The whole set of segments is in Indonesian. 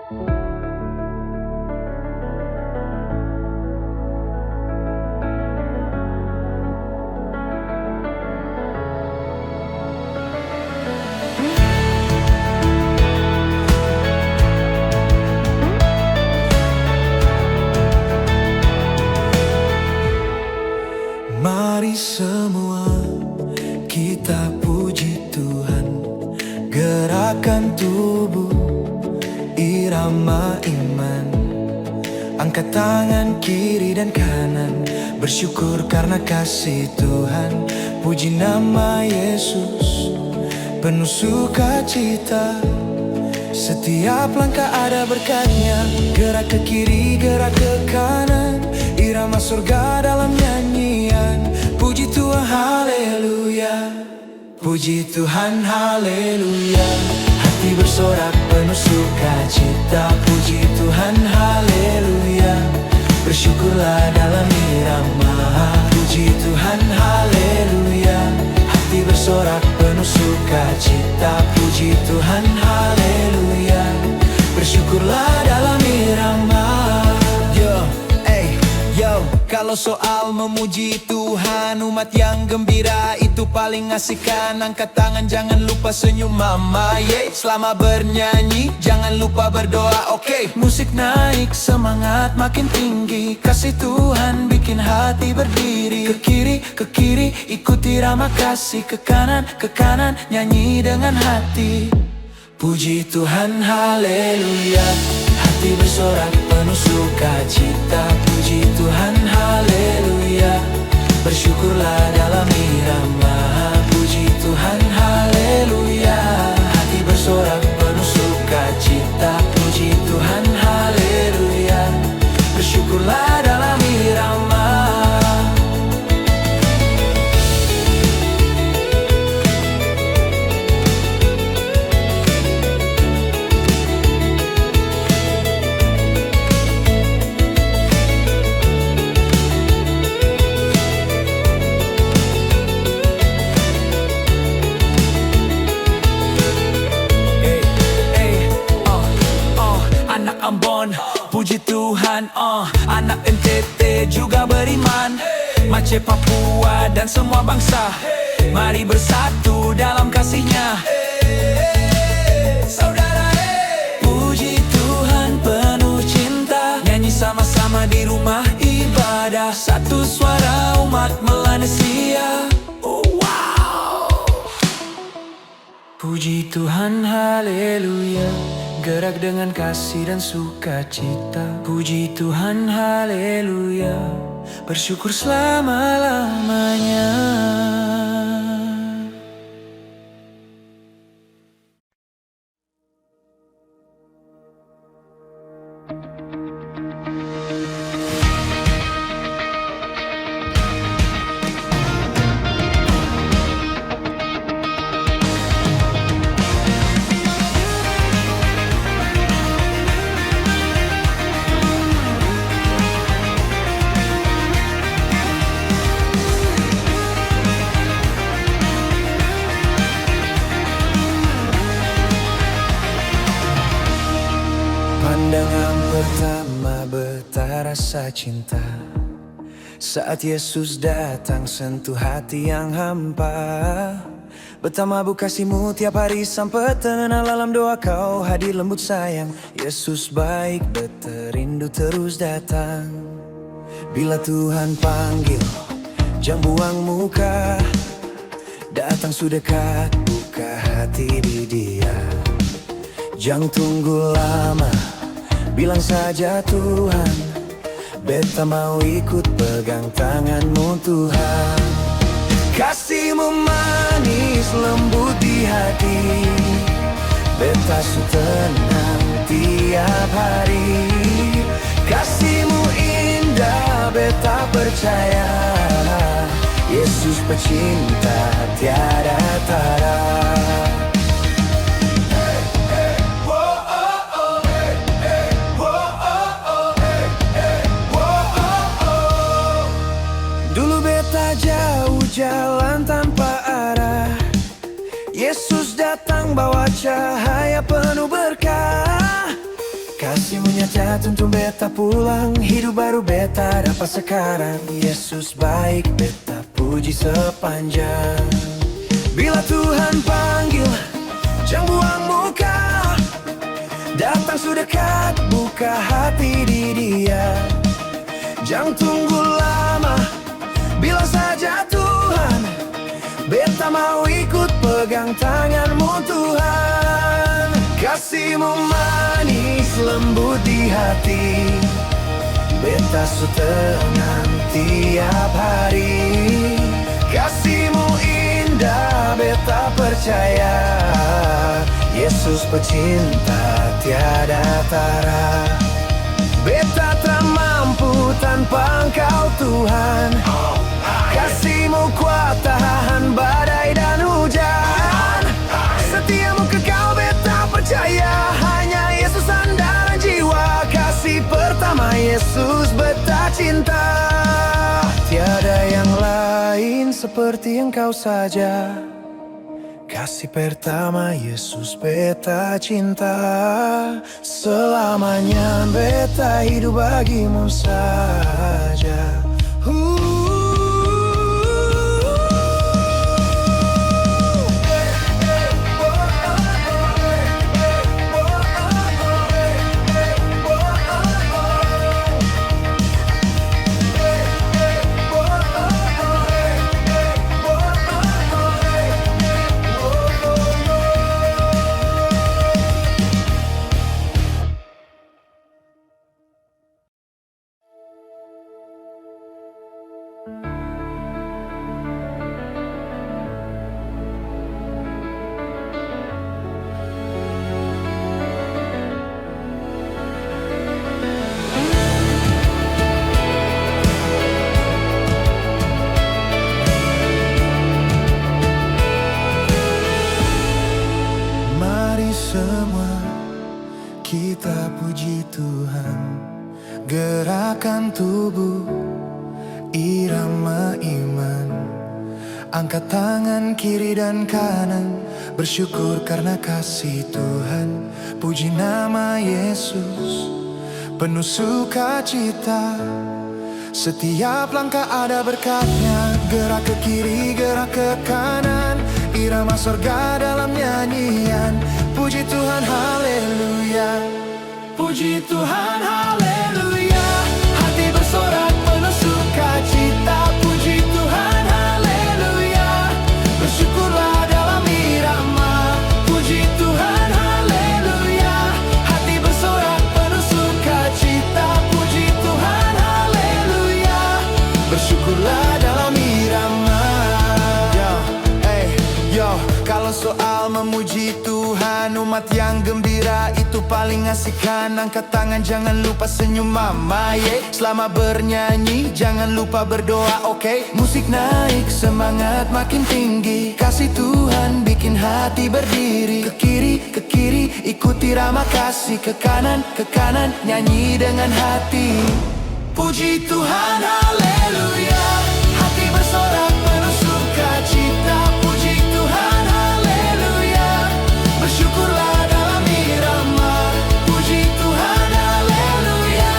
Mari semua kita puji Tuhan, gerakan tubuh, irama iman. Angkat tangan kiri dan kanan, bersyukur karena kasih Tuhan. Puji nama Yesus, penuh sukacita. Setiap langkah ada berkatnya, gerak ke kiri, gerak ke kanan, irama surga dalam nyanyian. Puji Tuhan, haleluya. Puji Tuhan, haleluya. Hati bersorak penuh sukacita. Puji Tuhan, haleluya. Bersyukurlah dalam irama. Puji Tuhan, haleluya. Hati bersorak penuh sukacita. Puji Tuhan, haleluya. Bersyukurlah dalam irama. Kalau soal memuji Tuhan, umat yang gembira itu paling asik kan. Angkat tangan, jangan lupa senyum mama, yeah. Selama bernyanyi, jangan lupa berdoa, oke. Musik naik, semangat makin tinggi. Kasih Tuhan bikin hati berdiri. Ke kiri, ikuti irama kasih. Ke kanan, nyanyi dengan hati. Puji Tuhan, haleluya. Hati bersorak penuh sukacita. Puji Tuhan, haleluya. Bersyukurlah dalam irama. Puji Tuhan, haleluya. Hati bersorak penuh sukacita. Puji Tuhan, haleluya. Bersyukurlah dalam irama. Ambon, puji Tuhan, anak NTT juga beriman. Aceh, Papua dan semua bangsa, mari bersatu dalam kasih-Nya. Saudara, puji Tuhan penuh cinta. Nyanyi sama-sama di rumah ibadah. Satu suara umat Melanesia. Wow. Puji Tuhan, haleluya. Gerak dengan kasih dan sukacita. Puji Tuhan, haleluya. Bersyukur selama-lamanya. Pandangan pertama betah rasa cinta. Saat Yesus datang sentuh hati yang hampa. Betah mabuk kasih-Mu tiap hari sampai tenang dalam doa Kau hadir lembut sayang. Yesus baik, betah rindu terus datang. Bila Tuhan panggil, jangan buang muka. Datang sudah dekat, buka hati di Dia. Jangan tunggu lama, bilang saja Tuhan, beta mau ikut pegang tangan-Mu Tuhan. Kasih-Mu manis lembut di hati, beta su tenang tiap hari. Kasih-Mu indah, beta percaya, Yesus pecinta tiada tara. Jauh jalan tanpa arah, Yesus datang bawa cahaya penuh berkah. Waktunya tuntun beta pulang, hidup baru beta dapat sekarang. Yesus baik, beta puji sepanjang. Bila Tuhan panggil, jangan buang muka. Datang sudah dekat, buka hati di Dia. Jangan tunggu lama, bilang saja Tuhan, beta mau ikut pegang tanganmu Tuhan. Kasih-Mu manis lembut di hati, beta su tenang tiap hari. Kasih-Mu indah, beta percaya, Yesus pecinta tiada tara. Beta tak mampu tanpa Engkau Tuhan. Kasih-Mu kuat tahan badai dan hujan. Setiamu kekal beta percaya, hanya Yesus andalan jiwa. Kasih pertama Yesus beta cinta. Tiada yang lain seperti Engkau saja. Kasih pertama Yesus beta cinta. Selamanya beta hidup bagimu saja. Semua kita puji Tuhan, gerakan tubuh, irama iman. Angkat tangan kiri dan kanan, bersyukur karena kasih Tuhan. Puji nama Yesus, penuh sukacita. Setiap langkah ada berkatnya, gerak ke kiri, gerak ke kanan. Irama sorga dalam nyanyian. Puji Tuhan, haleluya. Puji Tuhan, haleluya. Hati bersorak penuh sukacita. Puji Tuhan, haleluya. Bersyukurlah dalam irama. Puji Tuhan, haleluya. Hati bersorak penuh sukacita. Puji Tuhan, haleluya. Bersyukurlah dalam irama. Kalau soal memuji Tuhan, umat yang gembira itu paling asik-kan. Angkat tangan, jangan lupa senyum mama, yeah. Selama bernyanyi, jangan lupa berdoa, oke? Musik naik, semangat makin tinggi. Kasih Tuhan bikin hati berdiri. Ke kiri, ikuti irama kasih. Ke kanan, nyanyi dengan hati. Puji Tuhan, haleluya. Hati bersorak penuh sukacita. Puji Tuhan, bersyukurlah dalam irama. Puji Tuhan, haleluya.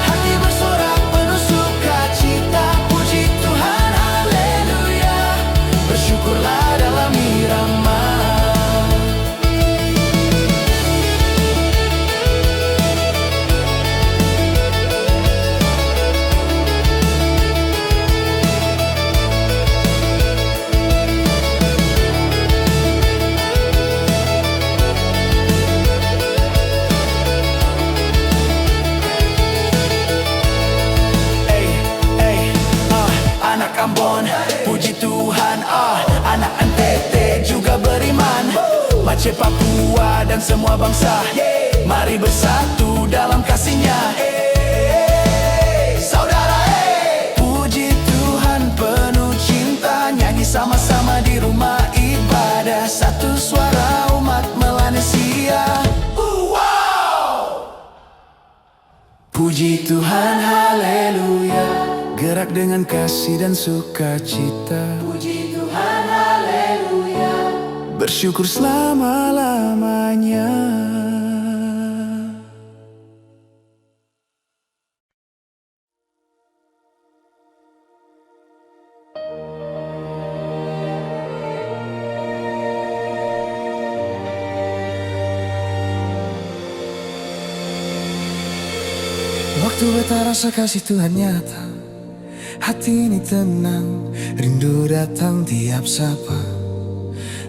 Hati bersorak penuh sukacita. Puji Tuhan, haleluya. Bersyukurlah dalam irama. Ambon, puji Tuhan, anak NTT juga beriman. Aceh, Papua dan semua bangsa, mari bersatu dalam kasih-Nya. Saudara, puji Tuhan penuh cinta. Nyanyi sama-sama di rumah ibadah. Satu suara umat Melanesia. Puji Tuhan, haleluya. Gerak dengan kasih dan sukacita. Puji Tuhan, haleluya. Bersyukur selama-lamanya. Waktu beta rasa kasih Tuhan nyata, hati ini tenang, rindu datang tiap sapa.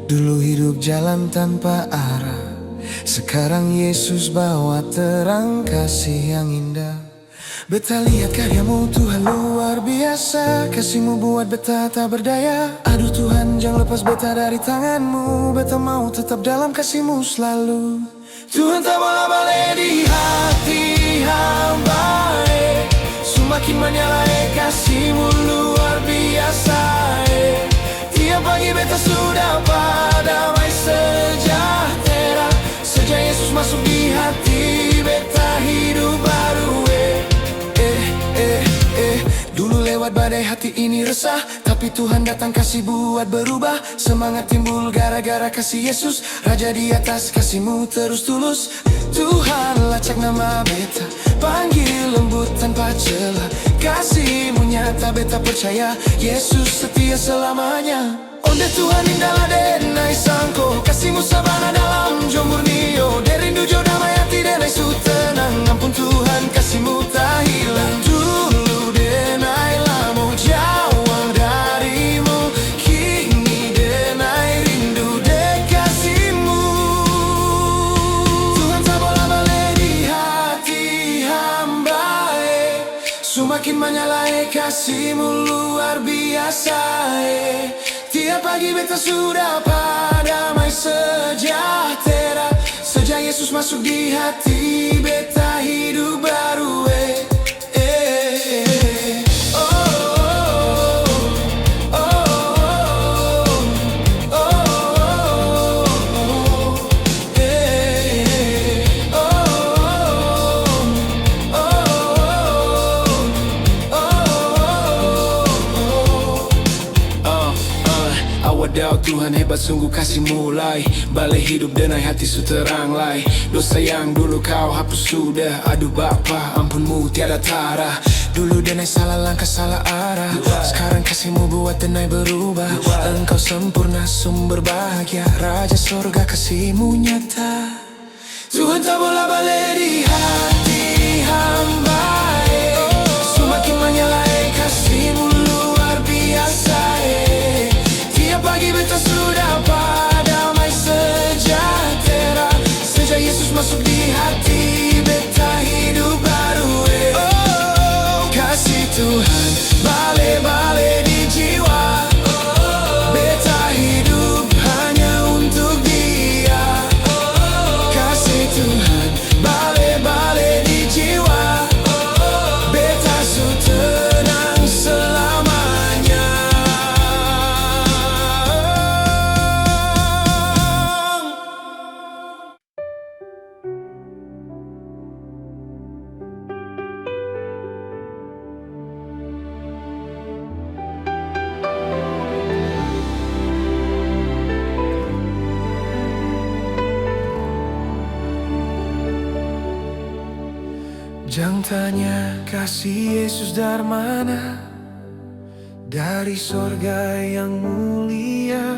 Dulu hidup jalan tanpa arah, sekarang Yesus bawa terang kasih yang indah. Beta lihat karyamu Tuhan luar biasa, kasihmu buat beta tak berdaya. Aduh Tuhan jangan lepas beta dari tanganmu, beta mau tetap dalam kasihmu selalu. Tuhan tak boleh balik di hati hamba, semakin menyala kasihmu luar biasa. Tiap pagi beta sudah damai sejahtera, sejak Yesus masuk di hati beta hidup baru. Dulu lewat badai hati ini resah, tapi Tuhan datang kasih buat berubah. Semangat timbul gara-gara kasih Yesus, Raja di atas kasihmu terus tulus. Tuhan lacak nama beta, panggil lembut tanpa celah. Kasihmu nyata beta percaya, Yesus setia selamanya. Onde Tuhan indahlah denai sangko, kasihmu sabana dalam jomurnio. Derindu jo damai hati denai su tenang, ampun Tuhan kasihmu tak hilang. Dulu denai lamo jauh darimu, kini denai rindu dek kasihmu. Tuhan tak bola balik di hati hamba, semakin menyala kasihmu luar biasa. Tiap pagi beta sudah damai sejahtera, sejak Yesus masuk di hati beta hidup baru. Wadaw Tuhan hebat sungguh kasih mulai, balik hidup denai hati su terang lai. Dosa yang dulu kau hapus sudah, aduh Bapa ampunmu tiada tara. Dulu denai salah langkah salah arah, sekarang kasihmu buat denai berubah. Engkau sempurna sumber bahagia, Raja sorga kasihmu nyata. Tuhan tak boleh balik di hati hamba, semakin menyala kasihmu luar biasa. Pagi beta sudah damai sejahtera, sejak Yesus masuk di hati beta hidup baru. Kasih Tuhan balik-balik di jiwa, beta hidup hanya untuk Dia. Kasih Tuhan balik-balik di jiwa, beta su tenang selamanya. Jangan tanya kasih Yesus dari mana, dari sorga yang mulia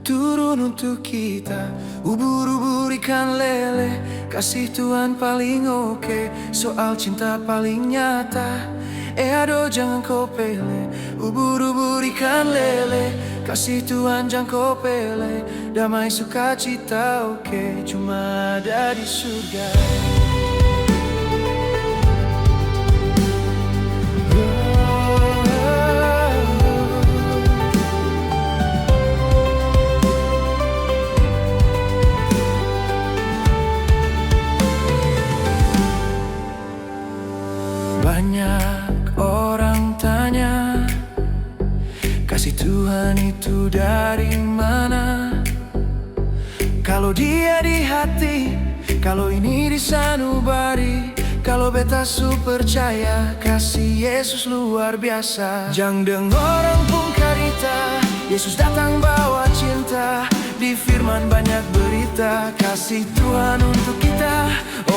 turun untuk kita. Ubur-ubur ikan lele, kasih Tuhan paling oke, soal cinta paling nyata. Aduh jangan kau pele, ubur-ubur ikan lele, kasih Tuhan jangan kau pele. Damai sukacita oke, cuma ada di surga. Banyak orang tanya, kasih Tuhan itu dari mana? Kalau Dia di hati, kalau ini di sanubari, kalau beta su percaya kasih Yesus luar biasa. Jang deng orang pun karita, Yesus datang bawa cinta. Di firman banyak berita, kasih Tuhan untuk kita.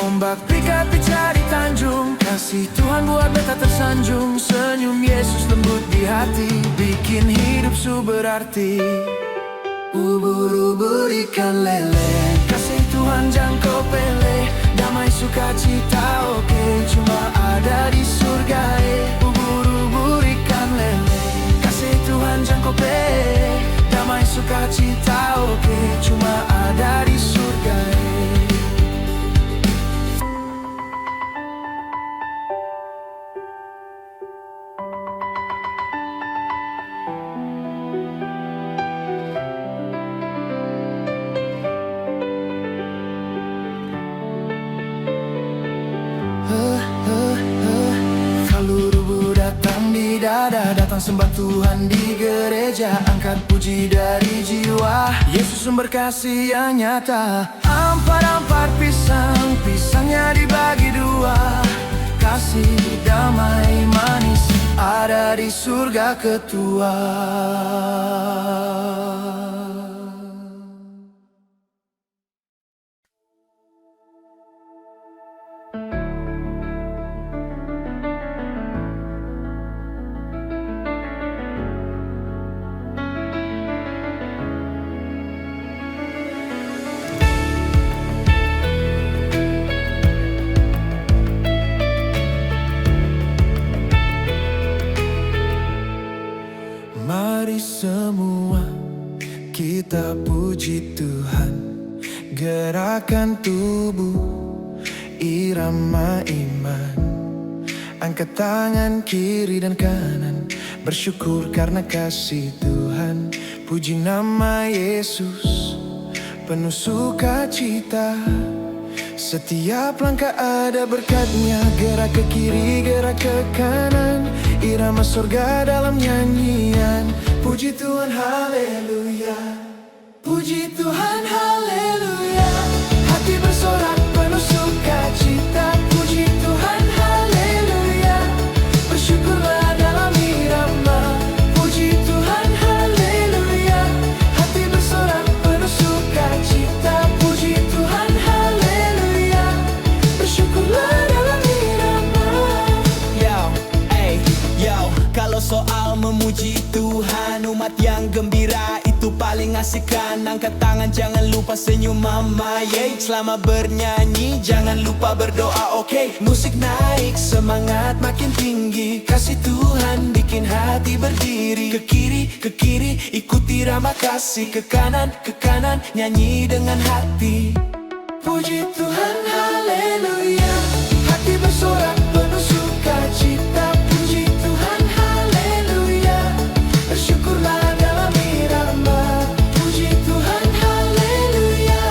Ombak pikat dicari tanjung, kasih Tuhan buat beta tersanjung. Senyum Yesus lembut di hati, bikin hidup su berarti. Ubur-ubur ikan lele, kasih Tuhan jangan kau pele. Damai sukacita oke, cuma ada ada di surga. Ubur-ubur ikan lele, kasih Tuhan jangkope, damai sukacita oke, cuma ada di surga. Kalau rubuh datang di dada, datang sembah Tuhan di gereja, angkat puji dari jiwa. Yesus sumber kasih yang nyata. Ampar-ampar pisang, pisangnya dibagi dua. Kasih damai manis ada di surga ketua. Mari semua kita puji Tuhan, gerakan tubuh, irama iman. Angkat tangan kiri dan kanan, bersyukur karena kasih Tuhan. Puji nama Yesus, penuh sukacita. Setiap langkah ada berkatnya, gerak ke kiri, gerak ke kanan, irama surga dalam nyanyian. Puji Tuhan, haleluya. Puji Tuhan, haleluya. Hati bersorak penuh sukacita. Puji Tuhan, haleluya. Bersyukurlah dalam irama. Puji Tuhan, haleluya. Hati bersorak penuh sukacita. Puji Tuhan, haleluya. Bersyukurlah dalam irama. Yo, kalau soal memuji Tuhan, umat yang gembira itu paling asik kan. Angkat tangan, jangan lupa senyum mama, yeah. Selama bernyanyi, jangan lupa berdoa, oke. Musik naik, semangat makin tinggi. Kasih Tuhan bikin hati berdiri. Ke kiri, ikuti irama kasih. Ke kanan, nyanyi dengan hati. Puji Tuhan, haleluya. Hati bersorak penuh sukacita. Puji Tuhan, haleluya. Bersyukurlah dalam irama. Puji Tuhan, haleluya.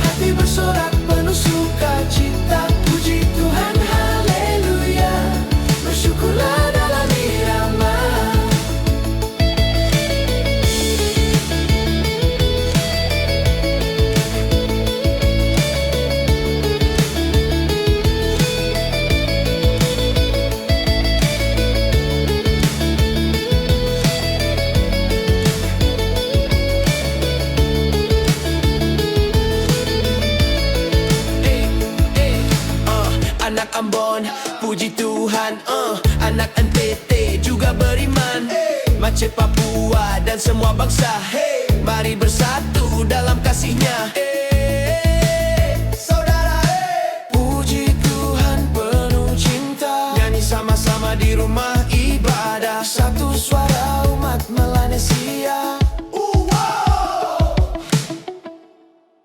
Hati bersorak penuh sukacita. Puji Tuhan, haleluya. Bersyukurlah dalam irama. Anak Ambon, puji Tuhan, anak NTT juga beriman. Aceh, Papua, dan semua bangsa, mari bersatu dalam kasih-Nya. Saudara, Puji Tuhan penuh cinta. nyanyi sama-sama di rumah ibadah. Satu suara umat Melanesia.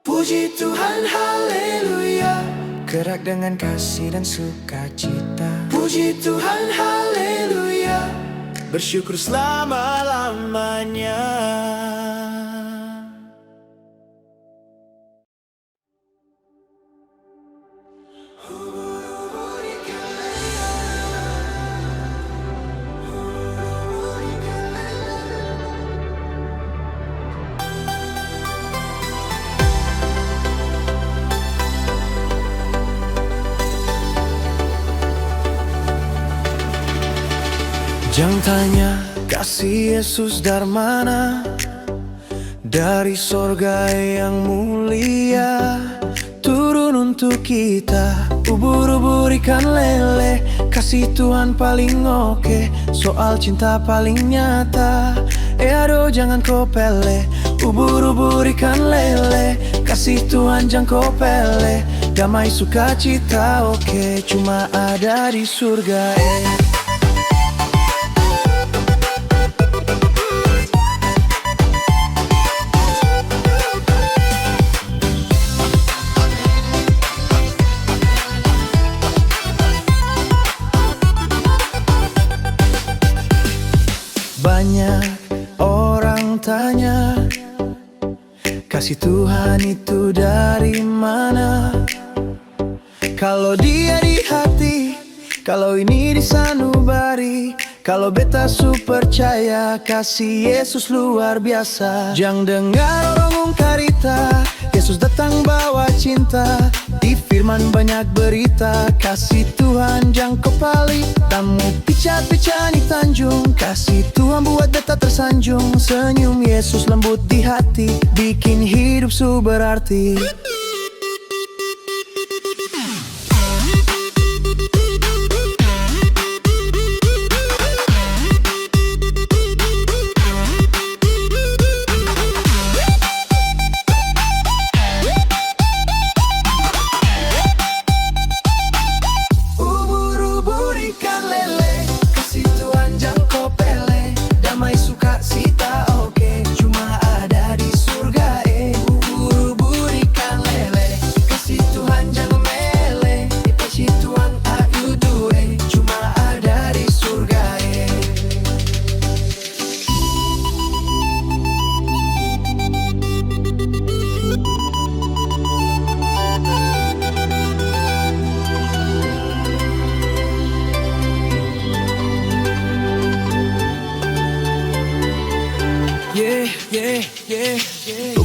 Puji Tuhan, haleluya. Gerak dengan kasih dan sukacita. Puji Tuhan, haleluya. Bersyukur selama-lamanya. Jangan tanya kasih Yesus dari mana, dari sorga yang mulia turun untuk kita. Ubur-ubur ikan lele, kasih Tuhan paling oke, soal cinta paling nyata. Aduh jangan kau pele. Ubur-ubur ikan lele, kasih Tuhan jangan kau pele. Damai sukacita oke, cuma ada di surga Banyak orang tanya, kasih Tuhan itu dari mana? Kalau dia di hati, kalau ini di sanubari, kalau beta su percaya kasih Yesus luar biasa. Jangan dengar orang ungkarita, Yesus datang bawa cinta. Di firman banyak berita, kasih Tuhan jang kepali. Tamu picat-picat di Tanjung, kasih Tuhan buat beta tersanjung. Senyum Yesus lembut di hati, bikin hidup su berarti.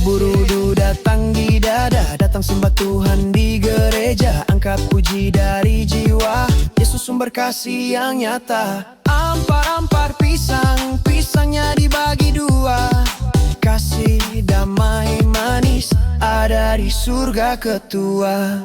Rubu-rubu datang di dada, datang sembah Tuhan di gereja. Angkat puji dari jiwa, Yesus sumber kasih yang nyata. Ampar-ampar pisang, pisangnya dibagi dua. Kasih damai manis ada di surga ketua.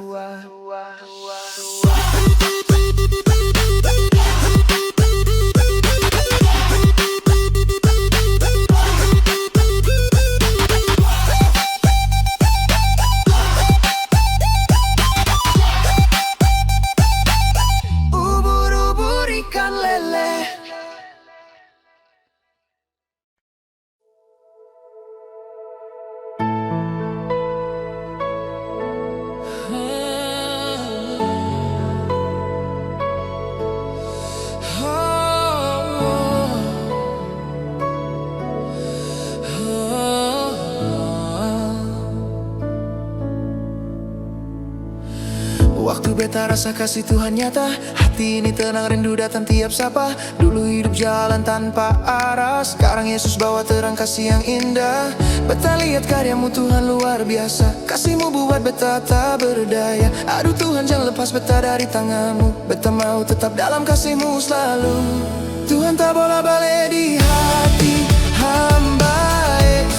Waktu beta rasa kasih Tuhan nyata, hati ini tenang rindu datang tiap sapa. Dulu hidup jalan tanpa arah, sekarang Yesus bawa terang kasih yang indah. Beta lihat karyamu Tuhan luar biasa, kasihmu buat beta tak berdaya. Aduh Tuhan jangan lepas beta dari tanganmu, beta mau tetap dalam kasihmu selalu. Tuhan tak bola balik di hati hamba,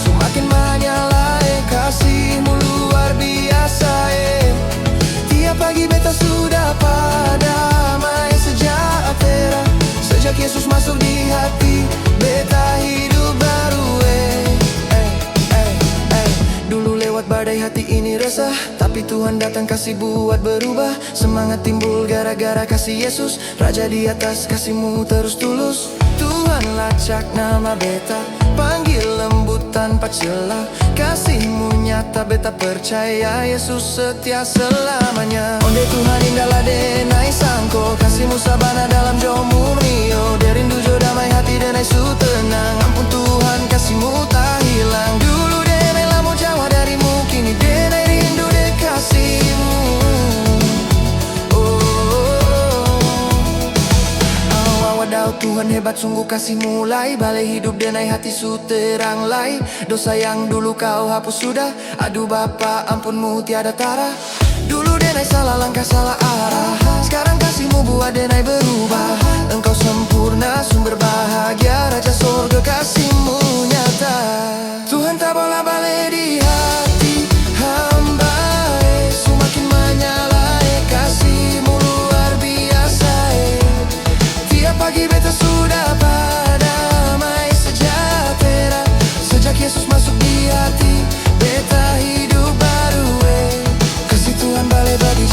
semakin menyala kasihmu luar biasa. Tiap pagi beta sudah padamai sejahtera. Sejak Yesus masuk di hati, beta hidup baru. Dulu lewat badai hati ini resah, tapi Tuhan datang kasih buat berubah. Semangat timbul gara-gara kasih Yesus, Raja di atas kasihmu terus tulus. Tuhan lacak nama beta, panggil lembut tanpa celah. Kasihmu nyata beta percaya, Yesus setia selamanya. Onde Tuhan indahlah denai sangko, kasihmu sabana dalam jo murnio. Derindu jo damai hati denai su tenang, ampun Tuhan kasihmu tak hilang. Dulu denai lamo jauh darimu, kini denai rindu de kasihmu. Wadaw Tuhan hebat sungguh kasih mulai, balai hidup denai hati su terang lai. Dosa yang dulu kau hapus sudah, aduh Bapa ampunmu tiada tara. Dulu denai salah langkah salah arah, sekarang kasihmu buat denai berubah. Engkau sempurna sumber bahagia, Raja sorga kasihmu nyata. Tuhan tak bola balik di hati hamba, semakin menyala kasihmu luar biasa. Tiap pagi beta sudah padamai sejahtera. Sejak Yesus masuk di hati, beta hidup baru. Kasih Tuhan balik bagi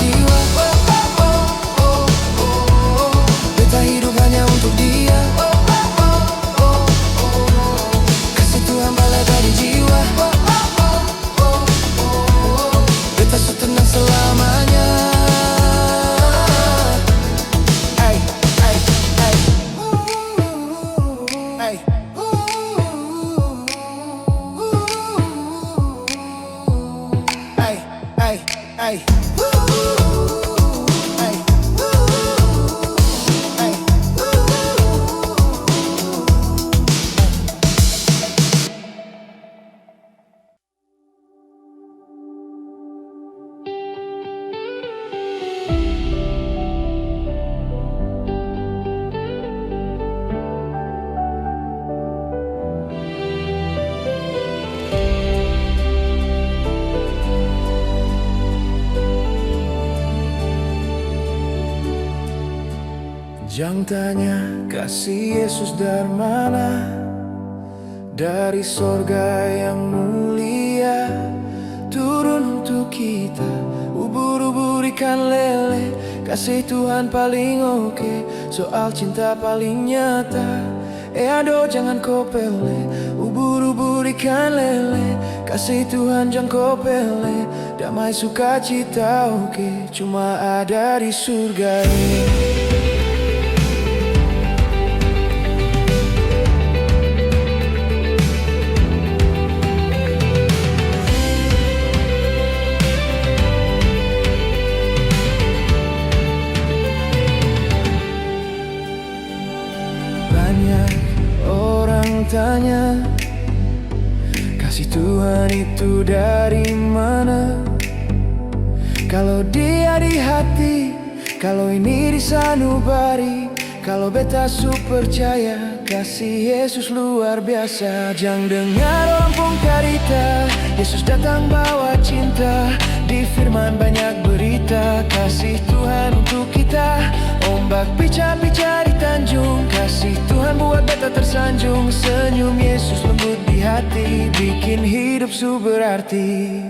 Ay. Ay. Ay. Jangan tanya kasih Yesus dari mana, dari sorga yang mulia turun untuk kita. Ubur-ubur ikan lele, kasih Tuhan paling oke, soal cinta paling nyata. Aduh jangan kau pele, ubur-ubur ikan lele, kasih Tuhan jangan kau pele. Damai sukacita oke, cuma ada di surga ini. Banyak orang tanya, kasih Tuhan itu dari mana? Kalau dia di hati, kalau ini di sanubari, kalau beta su percaya, kasih Yesus luar biasa. Jangan dengar orang pun karita, Yesus datang bawa cinta. Di firman banyak berita, kasih Tuhan untuk kita. Ombak pica-pica di tanjung, kasih Tuhan buat beta tersanjung. Senyum Yesus lembut di hati, bikin hidup su berarti.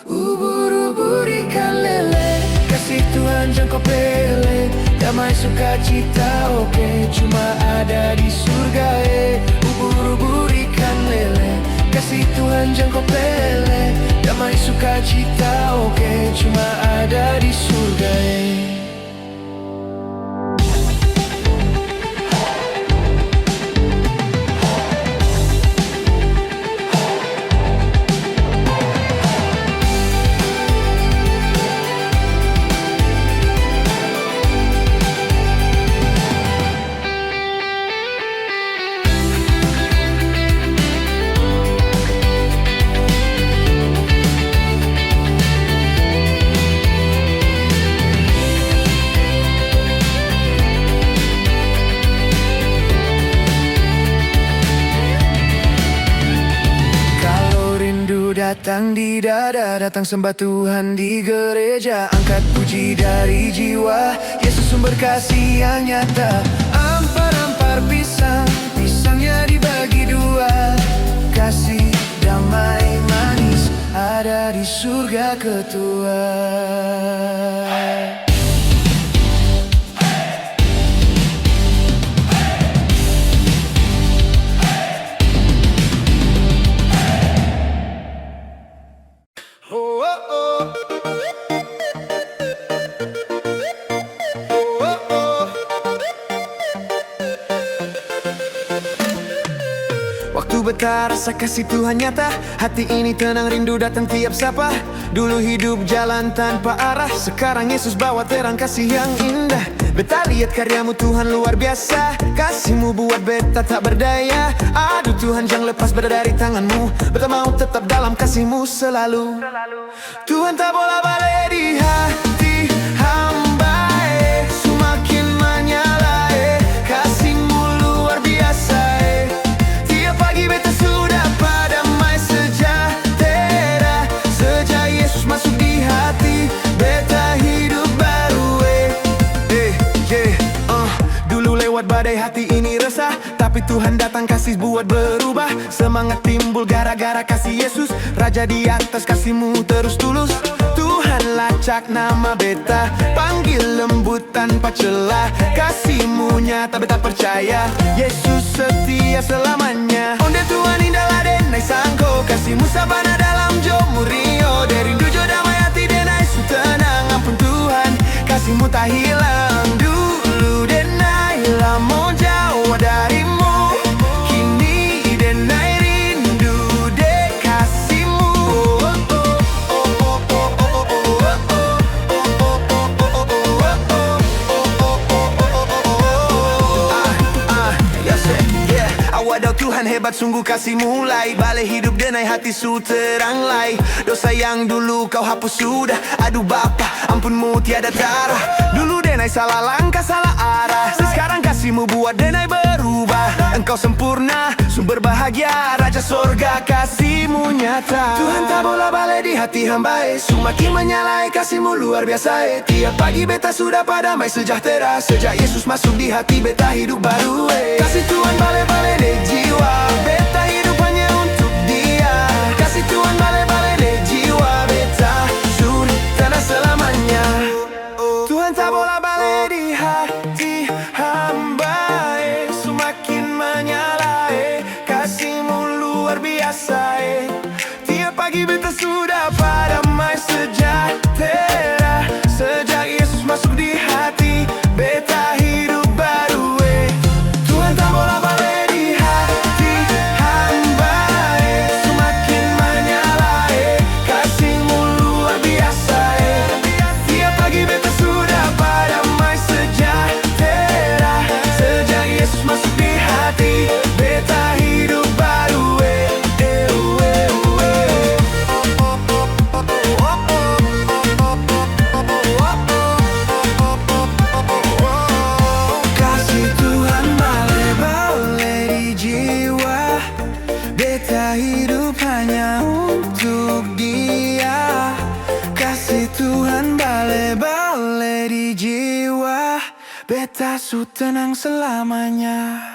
Ubur-ubur ikan lele, kasih Tuhan jangan kau pele. Damai sukacita oke, cuma ada di surga Ubur-ubur ikan lele, kasih Tuhan jangan kau pele. Damai sukacita oke, cuma ada di surga datang di dada, datang sembah Tuhan di gereja. Angkat puji dari jiwa, Yesus sumber kasih yang nyata. Ampar-ampar pisang, pisangnya dibagi dua. Kasih damai manis ada di surga ketua. Waktu beta rasa kasih Tuhan nyata, hati ini tenang rindu datang tiap sapa. Dulu hidup jalan tanpa arah, sekarang Yesus bawa terang kasih yang indah. Beta lihat karyamu Tuhan luar biasa, kasihmu buat beta tak berdaya. Aduh Tuhan jangan lepas beta dari tanganmu, beta mau tetap dalam kasihmu selalu. Tuhan tak bola balik di hati hamba semakin menyala kasihmu luar biasa tiap pagi beta sudah padamai sejahtera. Sejak Yesus masuk di hati, beta hidup baru Dulu lewat badai hati ini resah, tapi Tuhan datang kasih buat berubah. Semangat timbul gara-gara kasih Yesus, Raja di atas kasihmu terus tulus. Tuhan lacak nama beta, panggil lembut tanpa celah. Kasihmu nyata beta percaya, Yesus setia selamanya. Onde Tuhan indah laden naik sangko, kasihmu sabana dalam jomu rio. Dari rindu jo damai hati denai su tenang. Ampun Tuhan, kasihmu tak hilang dulu denai lamo jauh darimu. Kini denai rindu de kasihmu. Tuhan hebat sungguh kasih mulai. Balik hidup denai hati su terang lai. Dosa yang dulu kau hapus sudah. Aduh Bapa, ampunmu tiada tara. Dulu denai salah langkah, salah arah. Sekarang kasihmu buat denai berubah. Engkau sempurna, sumber bahagia, Raja sorga kasihmu nyata. Tuhan tak bola balik di hati hamba semakin menyalai kasihmu luar biasa Tiap pagi beta sudah padamai sejahtera. Sejak Yesus masuk di hati beta hidup baru Kasih Tuhan balik-balik di jiwa. Beta hidup hanya untuk dia. Kasih Tuhan balik-balik di jiwa. Beta suri tanah selamanya. Tuhan tak bola balik di hati hamba semakin menyalai kasihmu luar biasa Tiap pagi beta sudah padamai sejahtera. Sejak Yesus masuk di hati beta hidup baru Tuhan tak bola balik di hati hamba semakin menyalai kasihmu luar biasa Tiap pagi beta sudah padamai sejahtera. Sejak Yesus masuk di hati beta hidup baru Kasih Tuhan balik-balik di jiwa. Beta hidup hanya untuk dia. Kasih Tuhan balik-balik di jiwa. Beta su tenang selamanya.